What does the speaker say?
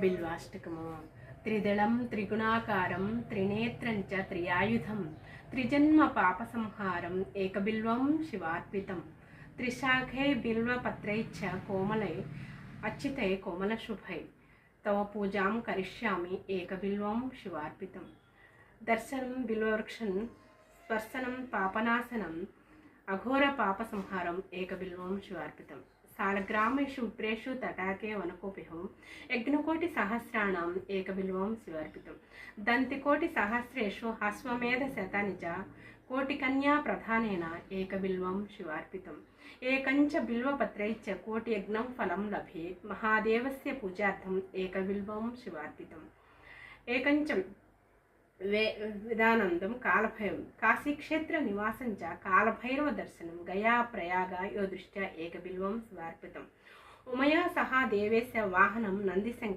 బిల్వాష్టకము. త్రిదళం త్రిగుణాకారం త్రినేత్రం చ త్రియాయుధం త్రిజన్మ పాపసంహారం ఏకబిల్వం శివార్పితం. త్రిశాఖై బిల్వపత్రై చ కోమలై అచ్యుతై కోమలశుభై తవ పూజాం కరిష్యామి ఏకబిల్వం శివార్పితం. దర్శనం బిల్వవృక్షం స్పర్శనం పాపనాశనం అఘోర పాపసంహారం ఏకబిల్వం శివార్పితం. సాలగ్రామేషు విప్రేషు తటాకే వనకోపిహం యజ్ఞకోటి సహస్రాణం ఏకబిల్వం శివార్పితం. దంతికోటి సహస్రేషు అశ్వమేధ శతాని చ కోటికన్యా ప్రధానేన ఏకబిల్వం శివార్పితం. ఏకంచ బిల్వపత్రై చ కోటి యజ్ఞం ఫలం లభేత్ మహాదేవస్య పూజార్థం ఏకబిల్వం శివార్పితం. ఏకంచ విధానందం కాలభైరం కాశీక్షేత్ర నివాసం చ కాలభైరవ దర్శనం గయా ప్రయాగ యో దృష్ట్యా ఏకబిల్వం శివార్పితం. ఉమయా సహా దేవేశ వాహనం నందిశంకర